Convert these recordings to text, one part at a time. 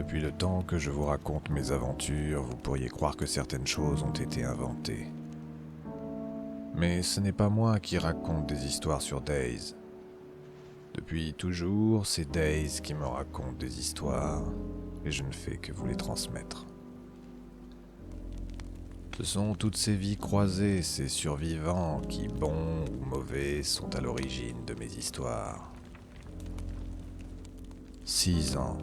Depuis le temps que je vous raconte mes aventures, vous pourriez croire que certaines choses ont été inventées. Mais ce n'est pas moi qui raconte des histoires sur Days. Depuis toujours, c'est Days qui me raconte des histoires, et je ne fais que vous les transmettre. Ce sont toutes ces vies croisées, ces survivants qui, bons ou mauvais, sont à l'origine de mes histoires. 6 ans.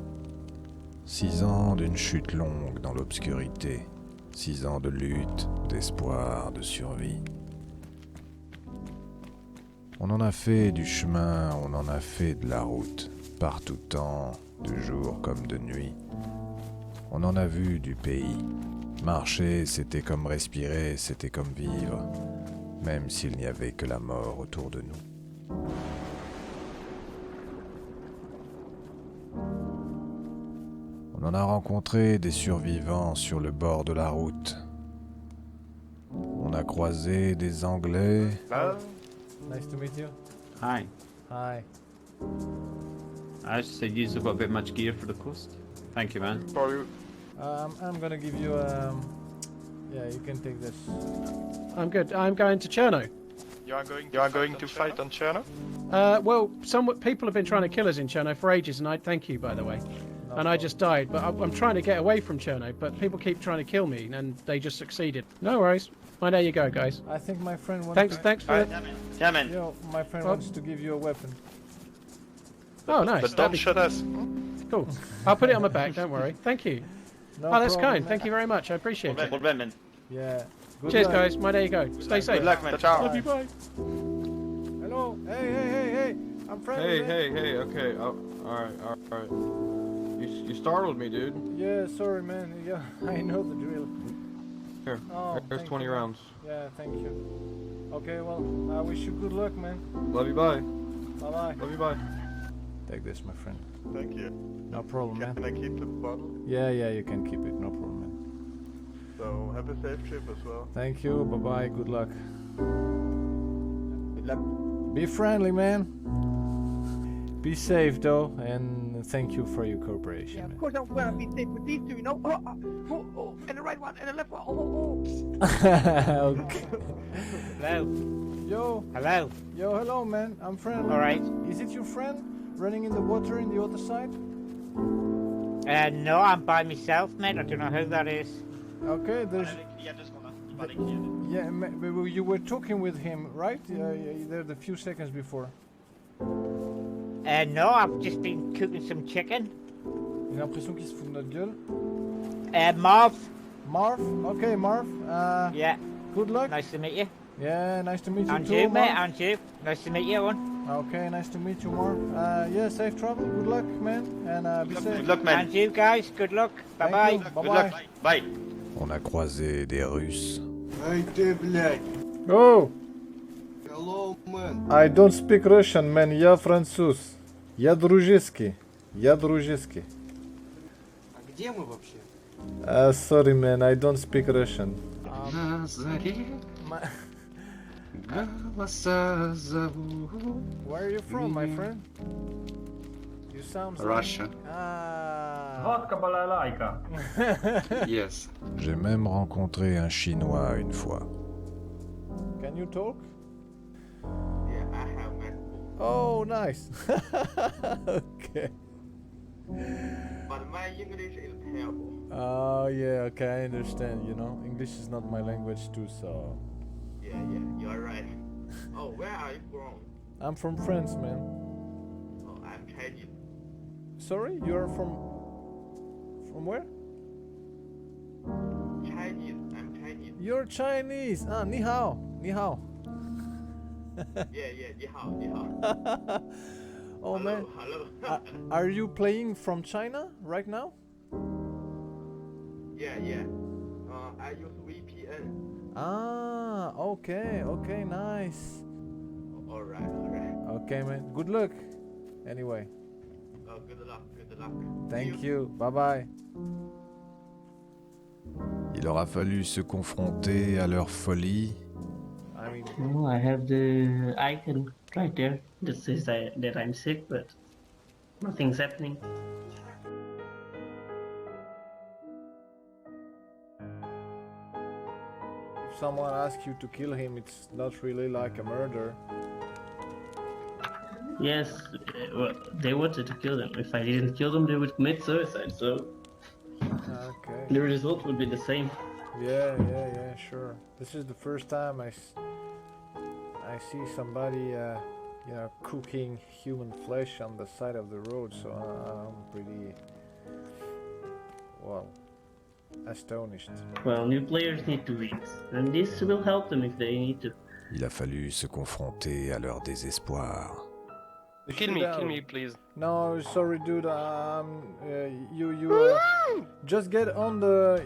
6 ans d'une chute longue dans l'obscurité. 6 ans de lutte, d'espoir, de survie. On en a fait du chemin, on en a fait de la route, par tout temps, de jour comme de nuit. On en a vu du pays. Marcher, c'était comme respirer, c'était comme vivre, même s'il n'y avait que la mort autour de nous. On en a rencontré des survivants sur le bord de la route. On a croisé des Anglais. Hello. Nice to meet you. Hi. Hi. I just said you've got a bit much gear for the coast. Thank you, man. For you. I'm gonna give you yeah, you can take this. I'm good. I'm going to Cherno. You are going to fight on Cherno? Well, some people have been trying to kill us in Cherno for ages, and I thank you, by the way. No And I just died, but I'm trying to get away from Cherno, but people keep trying to kill me, and they just succeeded. No worries. Well, there you go, guys. I think my friend wants Thanks for it. Yeah, man. Yo, my friend Oh. wants to give you a weapon. Oh, nice. But That'd don't be shoot us. cool. I'll put it on my back, don't worry. Thank you. No Oh, that's problem, kind. man. Thank you very much. I appreciate it. Well, man. Yeah. Good Cheers, luck. guys. My there you go. Stay safe. Good luck, man. Ciao. Love you, bye. Hello. Hey. I'm friendly. man. Hey, okay. Oh, alright. You startled me, dude. Yeah, sorry, man. Yeah, I know the drill. Here, Oh, there's thank 20 you. rounds. Yeah, thank you. Okay, well, I wish you good luck, man. Love you, bye. Bye-bye. Love you, bye. Take this, my friend. Thank you. No problem, man. Can I keep the bottle? Yeah, you can keep it. No problem, man. So have a safe trip as well. Thank you. Bye-bye. Good luck. Good luck. Be friendly, man. Be safe, though, and thank you for your cooperation. Yeah, of man. course I'm gonna be safe with these two, you know. And the right one, and the left one. Okay. Hello. Yo, hello, man. I'm friendly. All right. Is it your friend running in the water in the other side? No, I'm by myself, mate. I don't know who that is. Okay, there's. Yeah, you were talking with him, right? There a few seconds before. No, I've just been cooking some chicken. J'ai l'impression qu'il se fout de notre gueule. Marv. Marv? Okay, Marv. Yeah. Good luck. Nice to meet you. Yeah, nice to meet you And too, you, mate. Marv. And you. Nice to meet you, one. Okay, nice to meet you, Marv. Yeah, safe travel. Good luck, man. And be safe. Good luck, man. And you guys. Good luck. Bye Thank bye. you. Good Bye-bye. luck. Bye. On a croisé des Russes. Эй ты, блядь! Oh, Hello, man! I don't speak Russian, man. Я француз. Я дружеский. А где мы вообще? Sorry, man. I don't speak Russian. На заре My... голоса зовут. Where are you from, my friend? You sound like... Russia. Ah. Vodka balalaika. Yes. J'ai même rencontré un Chinois une fois. Can you talk? Yeah, I have met. Oh, nice. Okay. But my English is terrible. Oh, yeah, okay, I understand, you know. English is not my language too, so... Yeah, you're right. Oh, where are you from? I'm from France, man. Oh, I'm Chinese. Sorry, you're from... From where? Chinese, I'm Chinese. You're Chinese. Ah, ni hao. Ni hao. Yeah, ni hao, ni hao. Oh, man. Hello. Are you playing from China right now? Yeah. I use VPN. Ah, okay, nice. Alright. Okay, man. Good luck. Anyway, Good luck. thank you. Bye-bye. Il aura fallu se confronter à leur folie. I mean, Oh, I have the icon right there that says that I'm sick, but nothing's happening. someone asks you to kill him, it's not really like a murder. Yes, well, they wanted to kill them. If I didn't kill them, they would commit suicide. So Okay. the result would be the same. Yeah, sure. This is the first time I see somebody, cooking human flesh on the side of the road, so I'm pretty, well, astonished. Well, new players need to eat, and this will help them if they need to. Il a fallu se confronter à leur désespoir. Kill me, please. No, sorry, dude. Just get on the.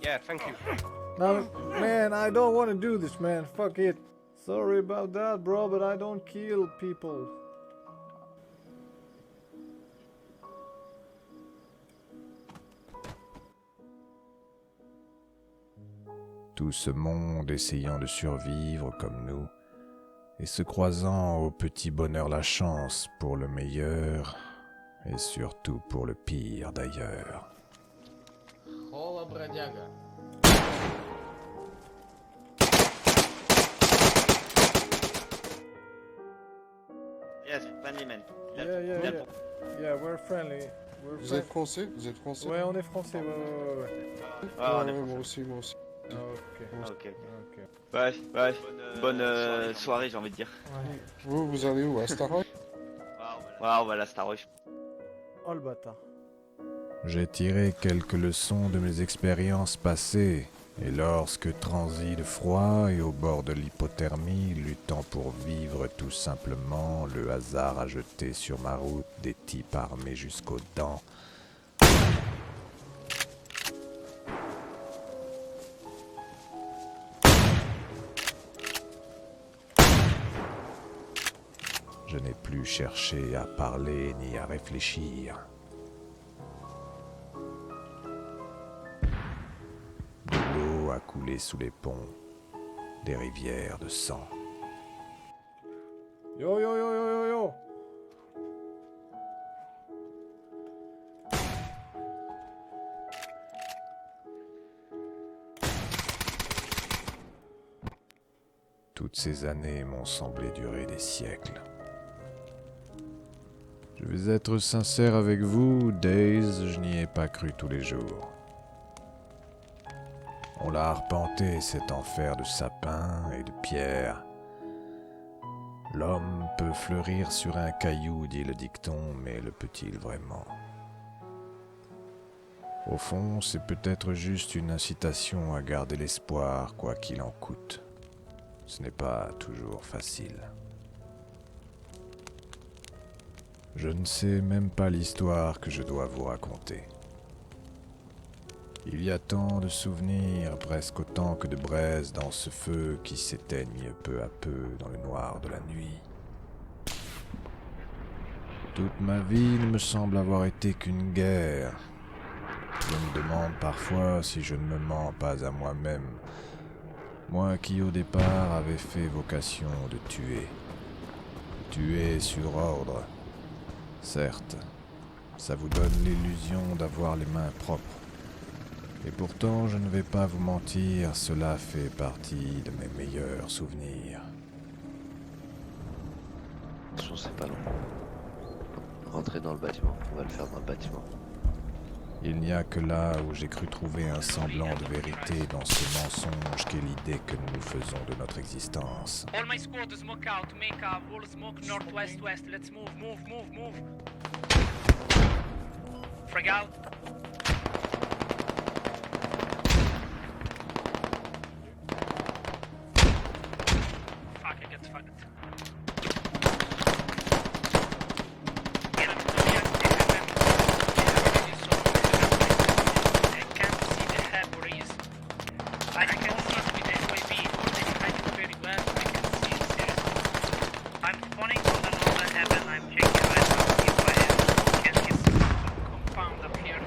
Yeah, thank you. No, man, I don't want to do this, man. Fuck it. Sorry about that, bro, but I don't kill people. Tout ce monde essayant de survivre comme nous, et se croisant au petit bonheur la chance pour le meilleur, et surtout pour le pire d'ailleurs. Hola, бродяга. Yes, friendly man. Yeah, we're friendly. Vous êtes français? Vous êtes français? Ouais, on est français, ouais. Ah, on est moi aussi, moi aussi. Ok. Ouais. Bonne soirée, j'ai envie de dire. Vous allez où? À Staroy? Ouais, on va à la Staroy. Oh le bâtard. J'ai tiré quelques leçons de mes expériences passées, et lorsque transi de froid et au bord de l'hypothermie, luttant pour vivre tout simplement, le hasard a jeté sur ma route des types armés jusqu'aux dents. Je n'ai plus cherché à parler ni à réfléchir. De l'eau a coulé sous les ponts, des rivières de sang. Yo. Toutes ces années m'ont semblé durer des siècles. Je vais être sincère avec vous, Days, je n'y ai pas cru tous les jours. On l'a arpenté, cet enfer de sapins et de pierres. L'homme peut fleurir sur un caillou, dit le dicton, mais le peut-il vraiment? Au fond, c'est peut-être juste une incitation à garder l'espoir, quoi qu'il en coûte. Ce n'est pas toujours facile. Je ne sais même pas l'histoire que je dois vous raconter. Il y a tant de souvenirs, presque autant que de braises dans ce feu qui s'éteignent peu à peu dans le noir de la nuit. Toute ma vie ne me semble avoir été qu'une guerre. Je me demande parfois si je ne me mens pas à moi-même. Moi qui au départ avais fait vocation de tuer. Tuer sur ordre. Certes, ça vous donne l'illusion d'avoir les mains propres. Et pourtant, je ne vais pas vous mentir, cela fait partie de mes meilleurs souvenirs. Attention, c'est pas long. Rentrez dans le bâtiment, on va le faire dans le bâtiment. Il n'y a que là où j'ai cru trouver un semblant de vérité dans ce mensonge qu'est l'idée que nous nous faisons de notre existence. All my squad to smoke out, make a wall smoke northwest west. Let's move. Frag out. Fuck, I get fucked. Found up here.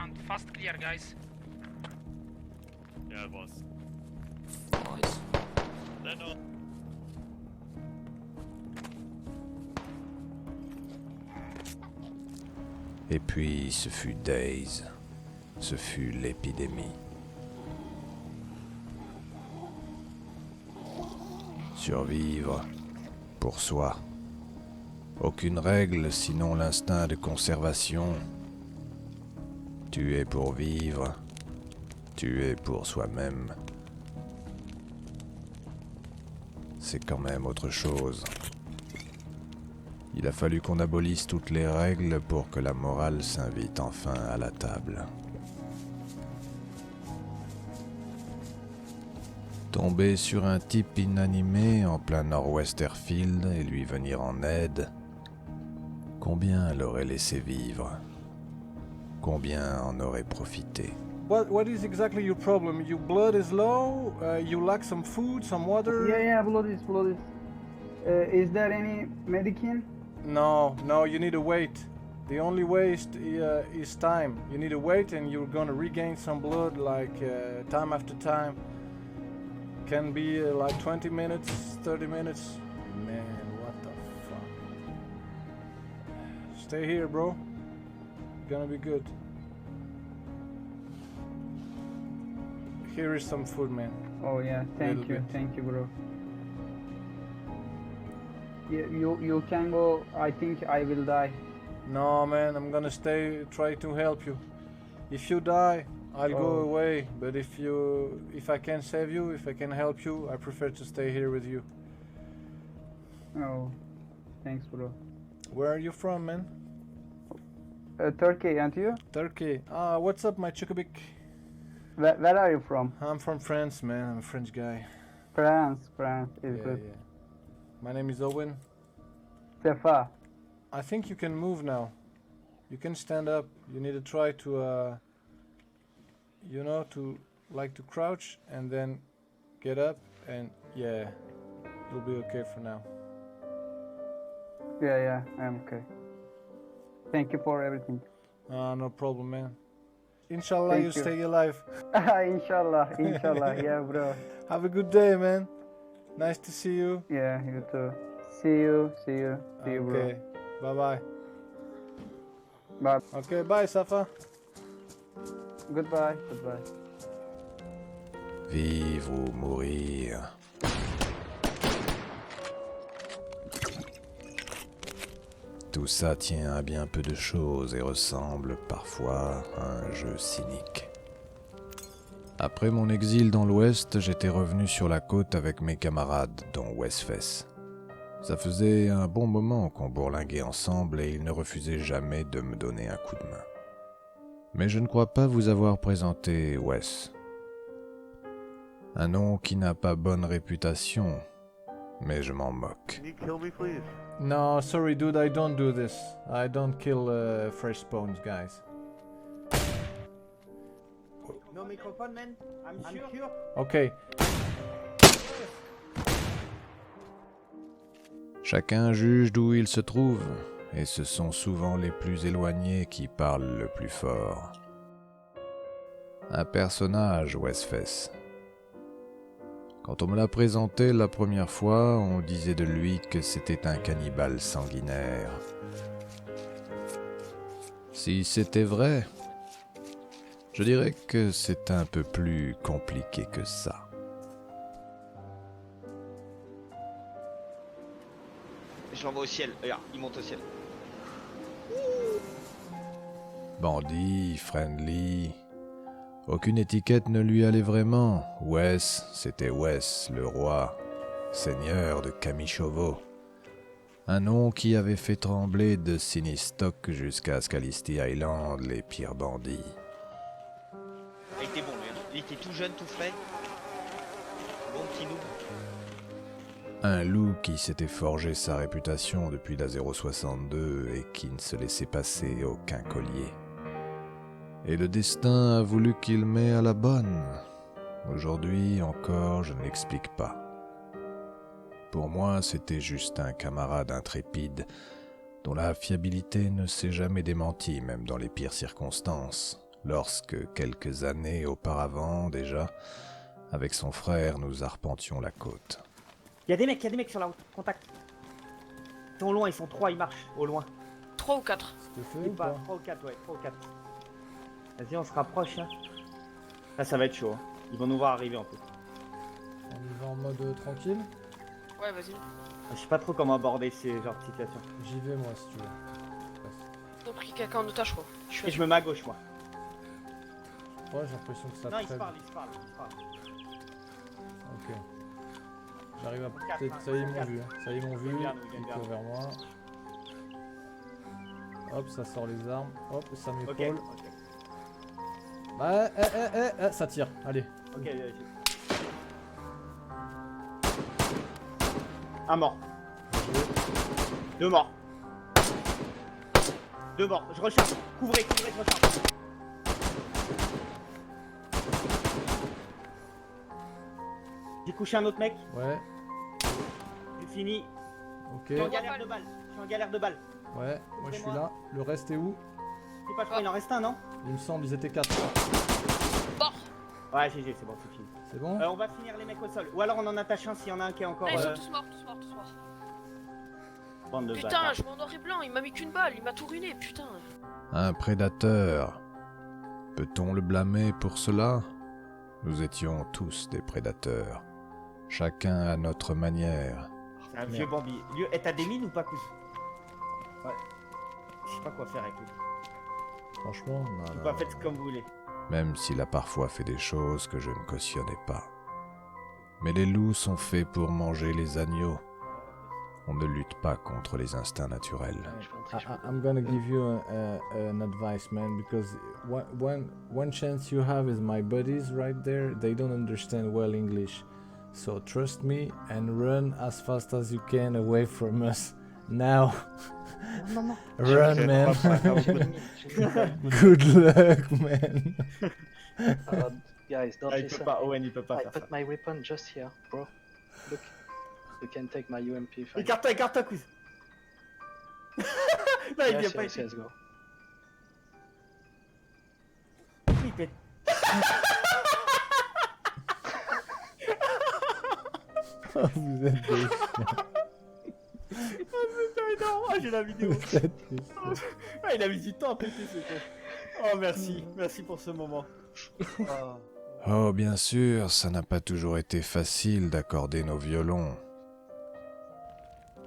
front. Fast clear, guys. Yeah, boss. Nice. Then on. Et puis ce fut Days. Ce fut l'épidémie. Survivre pour soi. Aucune règle sinon l'instinct de conservation. Tuer pour vivre. Tuer pour soi-même. C'est quand même autre chose. Il a fallu qu'on abolisse toutes les règles pour que la morale s'invite enfin à la table. Tomber sur un type inanimé en plein nord-ouest Airfield et lui venir en aide, combien l'aurait laissé vivre? Combien en aurait profité? What is exactly your problem? Your blood is low? You lack some food, some water? Yeah, blood is. Is there any medicine? No, you need to wait. The only way is time. You need to wait and you're gonna regain some blood like time after time. Can be like 20 minutes, 30 minutes. Man, what the fuck? Stay here, bro. Gonna be good. Here is some food, man. Oh yeah, thank you, bro. You can go. I think I will die. No, man, I'm gonna stay, try to help you. If you die, I'll go away. But if I can save you, if I can help you, I prefer to stay here with you. Oh, thanks, bro. Where are you from, man? Turkey, and you? Turkey. What's up, my chukabik? Where are you from? I'm from France, man. I'm a French guy. France is good. Yeah. My name is Owen. Sefa. I think you can move now. You can stand up. You need to try to, to crouch and then get up and yeah, you'll be okay for now. Yeah, I'm okay. Thank you for everything. No problem, man. Inshallah, Thank you you. stay alive. Inshallah, yeah, bro. Have a good day, man. Nice to see you. Yeah, you too. See you, bro. Okay, bye-bye. Bye. Okay, bye, Safa. Goodbye. Vivre ou mourir. Tout ça tient à bien peu de choses et ressemble parfois à un jeu cynique. Après mon exil dans l'Ouest, j'étais revenu sur la côte avec mes camarades, dont Westfess. Ça faisait un bon moment qu'on bourlinguait ensemble et ils ne refusaient jamais de me donner un coup de main. Mais je ne crois pas vous avoir présenté Wes. Un nom qui n'a pas bonne réputation, mais je m'en moque. Can you kill me, please? No, sorry, dude, I don't do this. I don't kill fresh spawns, guys. No microphone, man. I'm sure. Okay. Chacun juge d'où il se trouve, et ce sont souvent les plus éloignés qui parlent le plus fort. Un personnage, Westfess. Quand on me l'a présenté la première fois, on disait de lui que c'était un cannibale sanguinaire. Si c'était vrai, je dirais que c'est un peu plus compliqué que ça. Je l'envoie au ciel. Regarde, il monte au ciel. Bandit, friendly... Aucune étiquette ne lui allait vraiment. Wes, c'était Wes, le roi, seigneur de Kamishovo. Un nom qui avait fait trembler de Sinistock jusqu'à Scalisty Island les pires bandits. Il était bon, lui. Il était tout jeune, tout frais. Bon petit noob. Un loup qui s'était forgé sa réputation depuis la 062 et qui ne se laissait passer aucun collier. Et le destin a voulu qu'il m'ait à la bonne. Aujourd'hui encore, je ne l'explique pas. Pour moi, c'était juste un camarade intrépide, dont la fiabilité ne s'est jamais démentie, même dans les pires circonstances, lorsque, quelques années auparavant déjà, avec son frère, nous arpentions la côte. Y'a des mecs sur la route. Contact. Ils sont loin, ils sont 3, ils marchent au loin. 3 ou 4. C'était fait C'est ou pas pas? 3 ou 4, ouais, 3 ou 4. Vas-y, on se rapproche là. Là, ça va être chaud. Hein. Ils vont nous voir arriver en plus. On y va en mode tranquille? Ouais, vas-y. Je sais pas trop comment aborder ces genres de situations. J'y vais moi si tu veux. Ils ont pris quelqu'un en otage, quoi. Et je me mets à gauche, moi. Ouais, j'ai l'impression que ça Non, ils se traîne. parlent, ils se parlent, ils se parlent. Ok. J'arrive à Quatre, peut-être. hein, Ça y est, ils m'ont quatre. vu. Ça y est, ils m'ont vu. Ils viennent vers nous, ils viennent Ils vers courent nous. vers moi. Hop, ça sort les armes. Hop, ça Ok, m'épaule. ok. Bah, ça tire. Allez. Ok, ok. Un mort. 2 morts. 2 morts. Je recharge. Couvrez, je recharge. J'ai couché un autre mec. Ouais. J'ai fini. Ok. Je suis en galère de balles. Je suis en galère de balles. Ouais, moi je suis là. Le reste est où? Je sais pas, je crois qu'il en reste un, non? Il me semble, ils étaient 4. Mort. Ouais, GG, c'est bon, c'est fini. C'est bon? On va finir les mecs au sol. Ou alors on en attache un s'il y en a un qui est encore. Là, ils sont tous morts, tous morts, tous morts. Bande de Putain, bâtards. je vois en noir et blanc, il m'a mis qu'une balle, il m'a tout ruiné, putain. Un prédateur. Peut-on le blâmer pour cela? Nous étions tous des prédateurs. Chacun à notre manière. C'est un vieux Bambi. Et t'as des mines ou pas, cousin? Ouais. Je sais pas quoi faire avec lui. Franchement, Je sais pas, faites comme vous voulez. Même s'il a parfois fait des choses que je ne cautionnais pas. Mais les loups sont faits pour manger les agneaux. On ne lutte pas contre les instincts naturels. I'm gonna give you an advice, man, because one chance you have is my buddies right there. They don't understand well English, so trust me and run as fast as you can away from us now. Run, man. Good luck, man. Guys, don't Il listen. peut pas, Owen, il peut pas I faire put ça. my weapon just here, bro. Look, you can take my UMP. Fine. Écarte-toi, cousin. Non, il vient Yes, pas yes, ici. yes, go. Il pète. Oh, vous êtes des chiens. Oh putain, énorme. Oh, j'ai la vidéo. Vous êtes des chiens. Ah, il a mis du temps à péter ce con. Oh, merci. Merci pour ce moment. Oh. Oh, bien sûr, ça n'a pas toujours été facile d'accorder nos violons.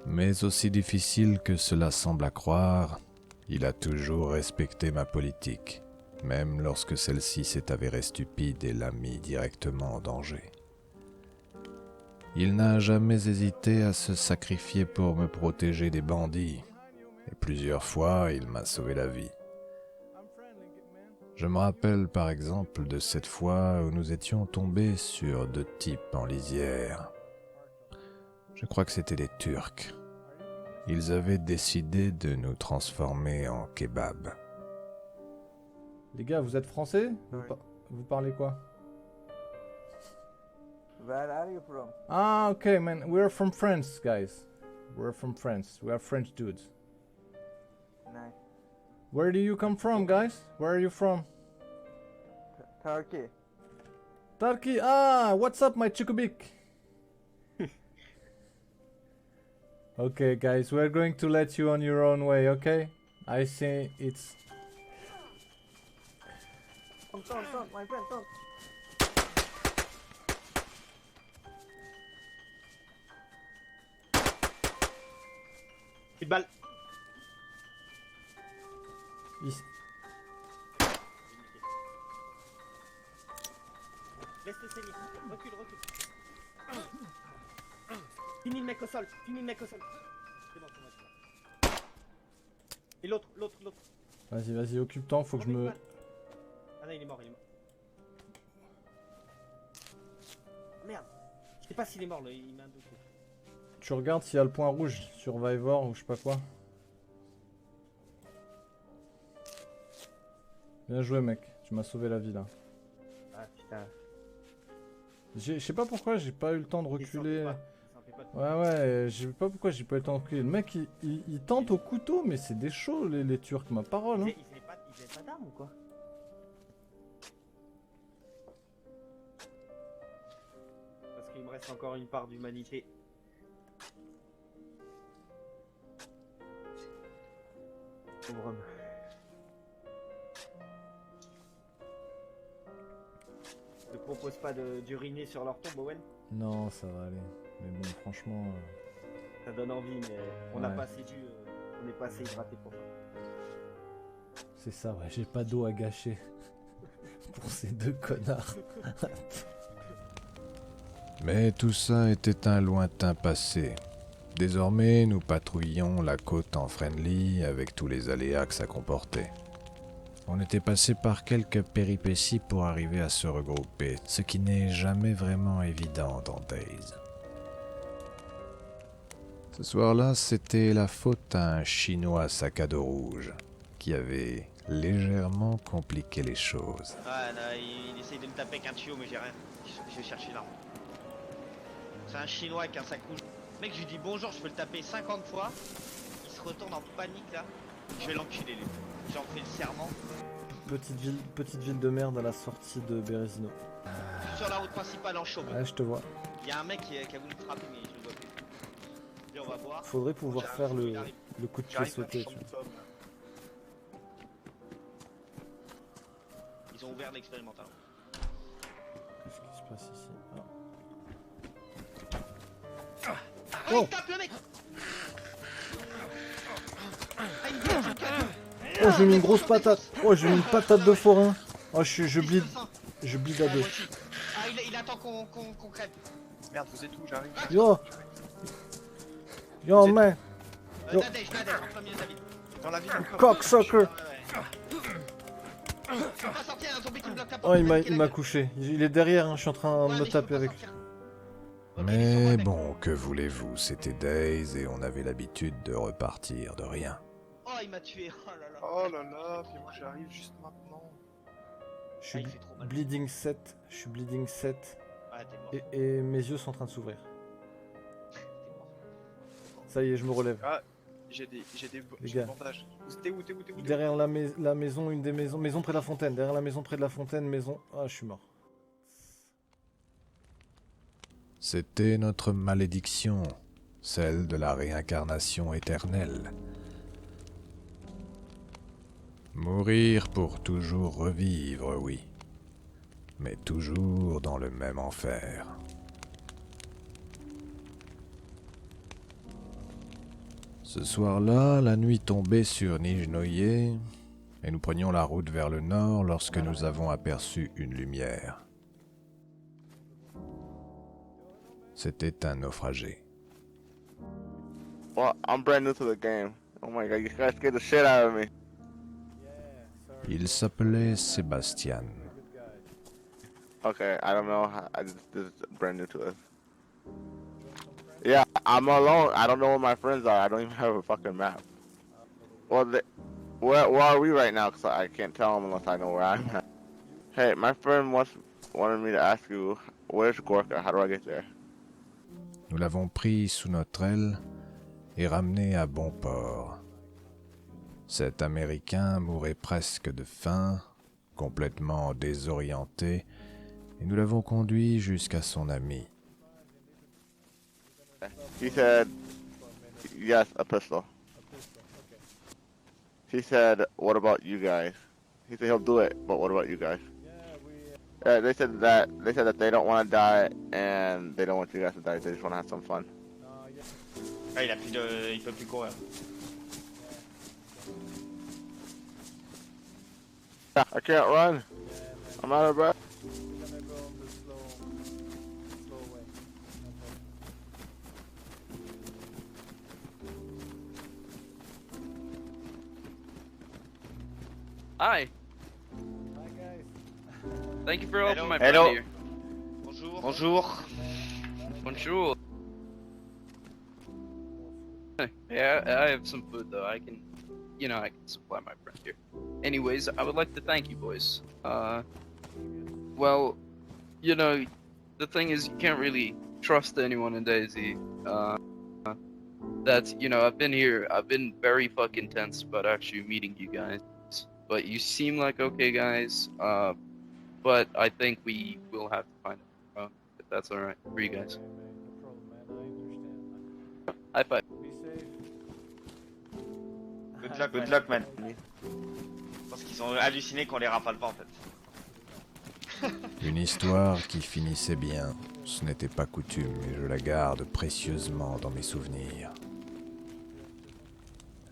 Mais aussi difficile que cela semble à croire, il a toujours respecté ma politique, même lorsque celle-ci s'est avérée stupide et l'a mis directement en danger. Il n'a jamais hésité à se sacrifier pour me protéger des bandits, et plusieurs fois il m'a sauvé la vie. Je me rappelle par exemple de cette fois où nous étions tombés sur 2 types en lisière. Je crois que c'était des Turcs. Ils avaient décidé de nous transformer en kebab. Les gars, vous êtes français? Oui. Vous parlez quoi? Where are you from? Ah, okay, man. We're from France, guys. We're from France. We are French dudes. Nice. Where do you come from, guys? Where are you from? Turkey. Turkey. Ah, what's up, my chukubik? Okay, guys, we're going to let you on your own way, okay? I say it's... Don't, my friend, don't. Une balle. Ici. Laisse-le saigner. Recule. Finis le mec au sol. C'est bon, c'est bon. Et l'autre. Vas-y, occupe-toi, faut que je me... Ah non, il est mort. Merde. Je sais pas s'il est mort, là. Il m'a un doute. Tu regardes s'il y a le point rouge, Survivor ou je sais pas quoi. Bien joué, mec. Tu m'as sauvé la vie, là. Ah, putain. Je sais pas pourquoi j'ai pas eu le temps de reculer. Il s'en fait pas de Ouais, je sais pas pourquoi j'ai pas eu le temps de reculer. Le mec, il tente au couteau, mais c'est des chauds, les Turcs, ma parole. Hein. Ils avaient pas d'armes ou quoi? qu'il me reste encore une part d'humanité. Pauvre homme. Ne propose pas d'uriner sur leur tombe, Owen. Non, ça va aller. Mais bon, franchement... Ça donne envie, mais on n'a Ouais. pas assez dû, on n'est pas assez hydraté pour ça. C'est ça, ouais, j'ai pas d'eau à gâcher. Pour ces deux connards. Mais tout ça était un lointain passé. Désormais, nous patrouillions la côte en friendly avec tous les aléas que ça comportait. On était passé par quelques péripéties pour arriver à se regrouper, ce qui n'est jamais vraiment évident dans Days. Ce soir-là, c'était la faute à un Chinois sac à dos rouge, qui avait légèrement compliqué les choses. Ouais, là, il essaye de me taper avec un tuyau, mais j'ai rien. Je vais chercher l'arme. C'est un chinois avec un sac rouge. Mec, je lui dis bonjour, je peux le taper 50 fois. Il se retourne en panique là. Je vais l'enculer, lui. J'en fais le serment. Petite ville de merde à la sortie de Berezino. Je suis sur la route principale en chaume. Ouais, je te vois. Il y a un mec qui a voulu me frapper, mais je le vois plus. Et on va voir. Faudrait pouvoir J'arrive, faire il arrive. le coup de pied J'arrive sauté. à Tu vois. Chantom. Ils ont ouvert l'expérimental. Qu'est-ce qui se passe ici? Oh, il tape le mec. Ah, il me tape, Oh, j'ai mis une grosse patate. Oh, j'ai mis une patate de forain. Oh, je bleed. Je bleed à deux. Ah, il attend qu'on crève. Merde, vous êtes où? J'arrive. Yo. Yo, man. Yo. Nadège, en plein milieu de la ville. Dans la ville. Cocksucker. Pas sortir, un zombie qui me bloque la porte. Oh, il m'a couché. Il est derrière, hein, je suis en train de me taper avec. Mais bon, que voulez-vous, c'était Days et on avait l'habitude de repartir de rien. Oh, il m'a tué. Oh là là. Oh là là, mais moi j'arrive juste maintenant. Je suis il fait trop mal. bleeding 7. Je suis bleeding 7. Ah, t'es mort. Et mes yeux sont en train de s'ouvrir. Ça y est, je me relève. Ah, j'ai des gars. bandages. T'es où? Derrière la maison, une des maisons. Maison près de la fontaine. Derrière la maison près de la fontaine, maison. Ah, je suis mort. C'était notre malédiction, celle de la réincarnation éternelle. Mourir pour toujours revivre, oui, mais toujours dans le même enfer. Ce soir-là, la nuit tombait sur Nijnoye, et nous prenions la route vers le nord lorsque nous avons aperçu une lumière. C'était un naufragé. Well, I'm brand new to the game. Oh my god, you guys scared the shit out of me. Il s'appelait Sébastien. Okay, I don't know. This is brand new to us. Yeah, I'm alone. I don't know where my friends are. I don't even have a fucking map. Well, where are we right now? Cause I can't tell them unless I know where I'm at. Hey, my friend wanted me to ask you, where's Gorka? How do I get there? Nous l'avons pris sous notre aile et ramené à bon port. Cet Américain mourait presque de faim, complètement désorienté, et nous l'avons conduit jusqu'à son ami. He said, yes, a pistol. He said, what about you guys? He said he'll do it, but what about you guys? They said that they don't want to die and they don't want you guys to die. They just want to have some fun. Ah, il peut plus courir. I can't run. I'm out of breath. Hi. Hi guys. Thank you for helping my Hello. friend here. Bonjour. Bonjour. Bonjour. Yeah, I have some food though. I can supply my friend here. Anyways, I would like to thank you boys. Well, the thing is, you can't really trust anyone in DayZ. I've been here. I've been very fucking tense about actually meeting you guys. But you seem like okay guys. But I think we will have to find that's alright. For you guys. No problem, man. I understand. High five. Be safe. Good luck, man. Je pense qu'ils ont halluciné qu'on les rafale pas en fait. Une histoire qui finissait bien. Ce n'était pas coutume et je la garde précieusement dans mes souvenirs.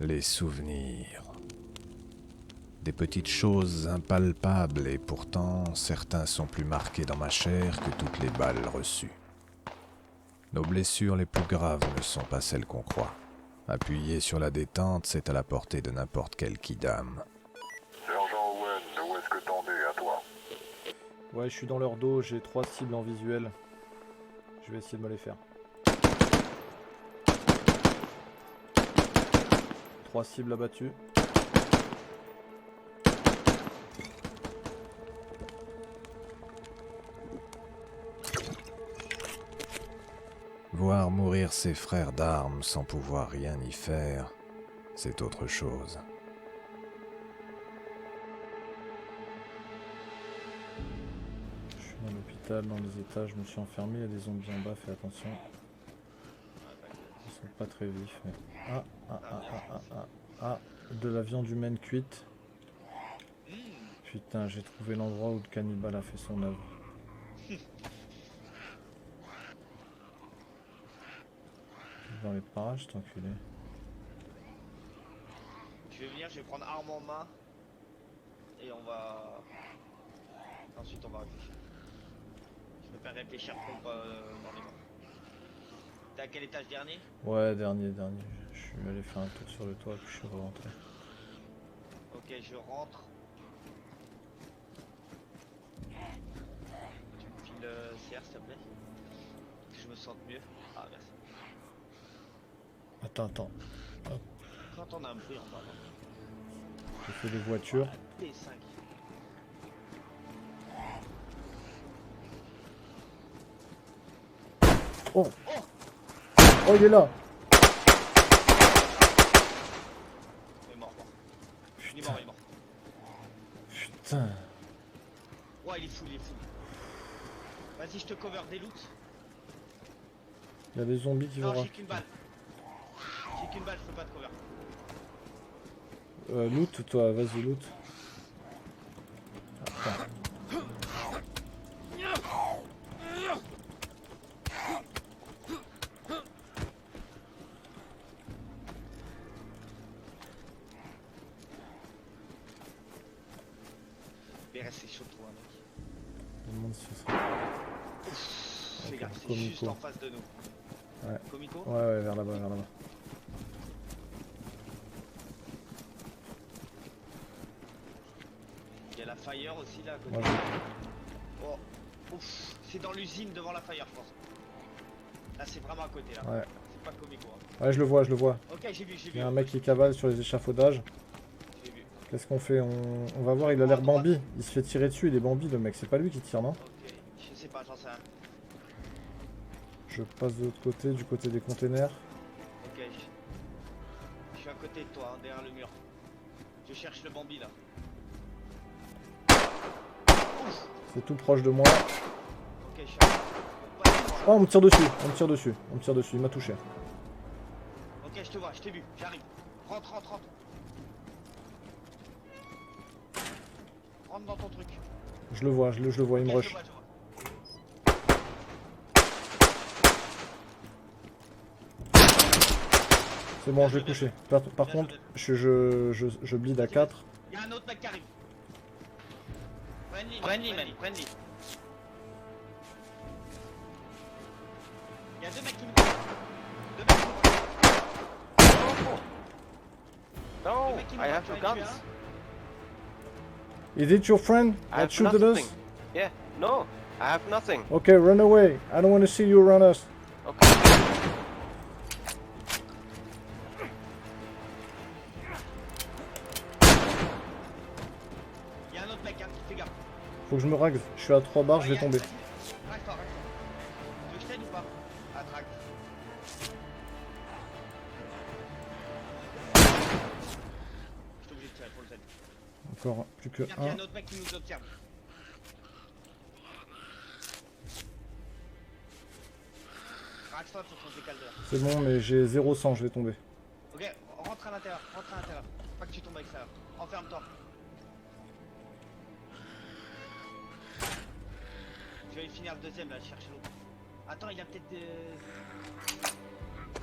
Les souvenirs. Des petites choses impalpables et pourtant certains sont plus marqués dans ma chair que toutes les balles reçues. Nos blessures les plus graves ne sont pas celles qu'on croit. Appuyer sur la détente, c'est à la portée de n'importe quel kidam. Sergent Owen, où est-ce que t'en es à toi? Ouais, je suis dans leur dos, j'ai 3 cibles en visuel. Je vais essayer de me les faire. 3 cibles abattues. Voir mourir ses frères d'armes sans pouvoir rien y faire, c'est autre chose. Je suis dans l'hôpital, dans les étages, je me suis enfermé, il y a des zombies en bas, fais attention. Ils sont pas très vifs, mais... Ah, de la viande humaine cuite. Putain, j'ai trouvé l'endroit où le cannibale a fait son œuvre. Dans les parages, cet enculé. Je vais venir, je vais prendre arme en main. Et on va... Ensuite on va réfléchir. Je me fais réfléchir pompe dans les mains. T'es à quel étage dernier? Ouais, dernier. Je suis allé faire un tour sur le toit, puis je suis rentré. Ok, je rentre. Tu me files CR s'il te plaît? Que je me sente mieux. Ah merci. Attends. Hop, Quand on a un bruit en bas. j'ai fait des voitures. P5. Oh, il est là. Il est mort. Il est mort. Putain. Ouais, il est fou. Vas-y, je te cover des loots. Il y a des zombies qui vont... Non, j'ai qu'une balle. Je peux pas te cover. Loot, toi, vas-y, loot. Attends. Mais reste, c'est chaud de trouver un mec. Je me demande si ce serait... Les gars, c'est Comico. juste en face de nous. Ouais. Comico? Ouais, vers là-bas. Il y a la fire aussi là à côté. Moi, Oh, ouf, c'est dans l'usine devant la fire, je pense. Là, c'est vraiment à côté là. Ouais. C'est pas Comico. Hein. Ouais, je le vois. Ok, j'ai vu. Il y a un mec qui cavale sur les échafaudages. J'ai vu. Qu'est-ce qu'on fait? On va voir, il a l'air Bambi. Il se fait tirer dessus, il est Bambi le mec. C'est pas lui qui tire, non? Ok, je sais pas, j'en sais rien. Je passe de l'autre côté, du côté des containers. Ok, je suis à côté de toi, hein, derrière le mur. Je cherche le Bambi là. C'est tout proche de moi. Ok, je suis à... Oh, on me tire dessus. Il m'a touché. Ok, je te vois, je t'ai vu, j'arrive. Rentre. Rentre dans ton truc. Je le vois, il me Ok, rush. je vois. C'est bon, je l'ai touché. Par contre, je bleed à 4. Il y a un autre mec qui arrive. Friendly. Il y a 2 mecs qui me... No, I have two guns. Is it your friend I that have shooted nothing. us? Yeah, no, I have nothing. Okay, run away. I don't want to see you run us. Okay. Il y a un autre mec, hein, fais gaffe. Faut que je me règle. Je suis à 3 barres, je vais tomber. Reste fort. Tu veux que je t'aide ou pas? Ah, track. Je suis obligé de tirer pour le Z. Encore plus que Regarde, il y a 1. un autre mec qui nous observe. axe-toi, faut qu'on se décale de là. C'est bon, mais j'ai 0 sang, je vais tomber. Ok, rentre à l'intérieur, rentre à l'intérieur. Faut pas que tu tombes à l'extérieur. Enferme-toi. Je vais finir le deuxième là, je cherche l'autre. Attends, il a peut-être de...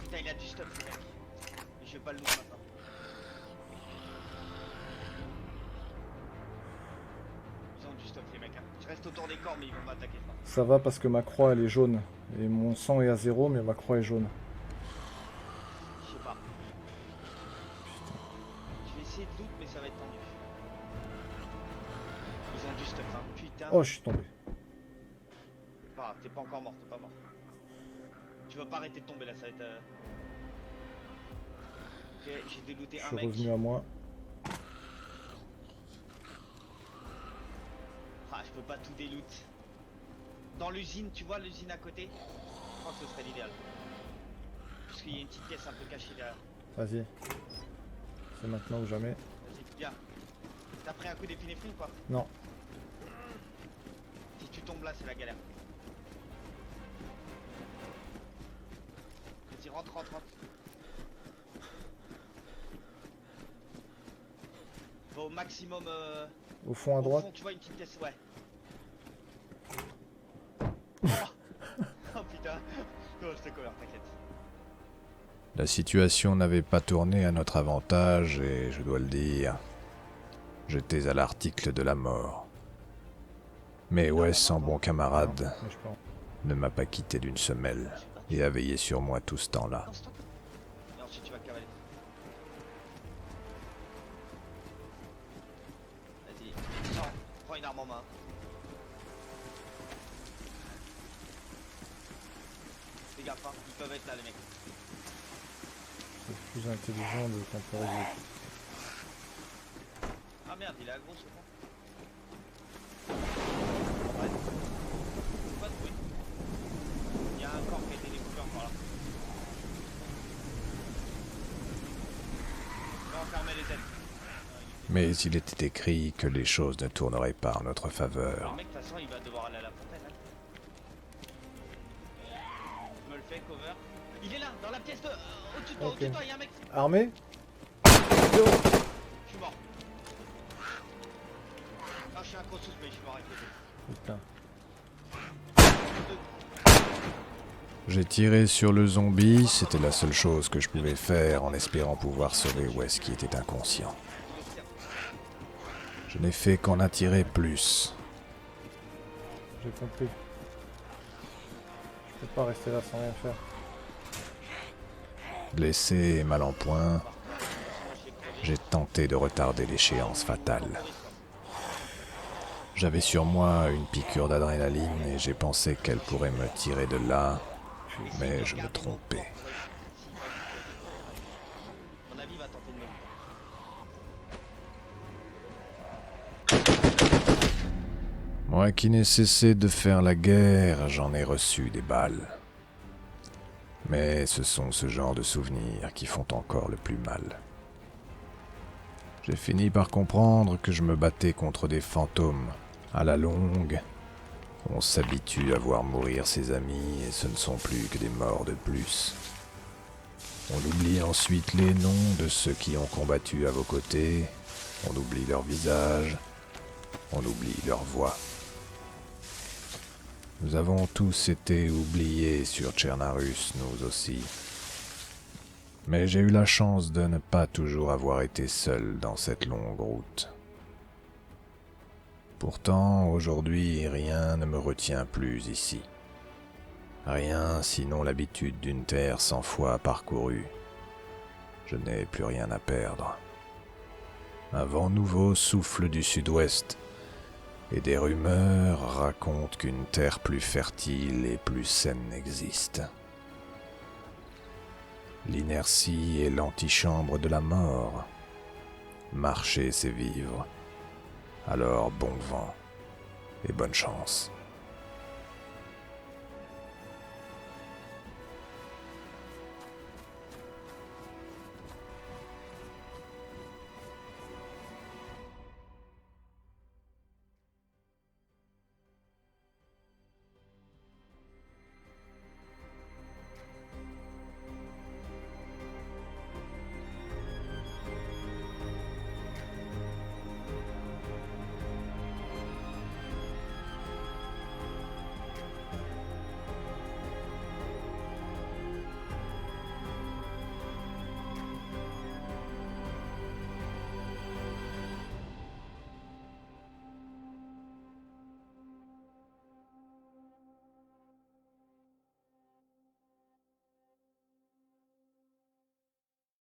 Putain, il a du stuff le mec. Mais je vais pas le loot maintenant. Ils ont du stuff les mecs. Hein. Je reste autour des corps mais ils vont m'attaquer. Ça va parce que ma croix elle est jaune. Et mon sang est à 0, mais ma croix est jaune. Je sais pas. Je vais essayer de loot mais ça va être tendu. Ils ont du stuff hein. Putain. Oh, je suis tombé. Ah, t'es pas encore mort, t'es pas mort. Tu vas pas arrêter de tomber là, ça va être... Ok, j'ai délooté un Je mec. suis revenu à moi. Ah, je peux pas tout déloot. Dans l'usine, tu vois l'usine à côté? Je pense que ce serait l'idéal. Parce qu'il y a une petite pièce un peu cachée derrière. Vas-y. C'est maintenant ou jamais. Vas-y, viens. T'as pris un coup d'épinéphrine ou quoi? Non. Si tu tombes là, c'est la galère. Vas-y, rentre. Va au maximum. Au fond à droite. Au fond, tu vois une petite pièce, ouais. Oh putain. Non, je te couvre, t'inquiète. La situation n'avait pas tourné à notre avantage et, je dois le dire, j'étais à l'article de la mort. Mais Wes, en bon camarade, ne m'a pas quitté d'une semelle et a veillé sur moi tout ce temps-là. Et ensuite tu vas cavaler. Vas-y, sors, prends une arme en main. Fais gaffe, hein, ils peuvent être là les mecs. C'est plus intelligent de temporiser. Ah merde, il est aggro ce con. Pas de bruit. Il y a un corps qui a été découpé encore là. On va enfermer les ailes. Mais il était écrit que les choses ne tourneraient pas en notre Alors, faveur. le mec, de toute façon, il va devoir aller à la fontaine. Hein. Je me le fais, cover. Il est là, dans la pièce de... au-dessus de toi, Ok. au-dessus de toi, il y a un mec. Armé? Je suis mort. Non, je suis un Crossus, mais je suis mort avec les deux. Putain. J'ai tiré sur le zombie, c'était la seule chose que je pouvais faire en espérant pouvoir sauver Wes qui était inconscient. Je n'ai fait qu'en attirer plus. J'ai compris. Je peux pas rester là sans rien faire. Blessé et mal en point, j'ai tenté de retarder l'échéance fatale. J'avais sur moi une piqûre d'adrénaline et j'ai pensé qu'elle pourrait me tirer de là, mais je me trompais. Mon avis, il va tenter de me... Moi qui n'ai cessé de faire la guerre, j'en ai reçu des balles. Mais ce sont ce genre de souvenirs qui font encore le plus mal. J'ai fini par comprendre que je me battais contre des fantômes. À la longue, on s'habitue à voir mourir ses amis et ce ne sont plus que des morts de plus. On oublie ensuite les noms de ceux qui ont combattu à vos côtés, on oublie leur visage, on oublie leur voix. Nous avons tous été oubliés sur Tchernarus, nous aussi. Mais j'ai eu la chance de ne pas toujours avoir été seul dans cette longue route. Pourtant, aujourd'hui, rien ne me retient plus ici. Rien sinon l'habitude d'une terre 100 fois parcourue. Je n'ai plus rien à perdre. Un vent nouveau souffle du sud-ouest, et des rumeurs racontent qu'une terre plus fertile et plus saine existe. L'inertie est l'antichambre de la mort. Marcher, c'est vivre. Alors bon vent et bonne chance.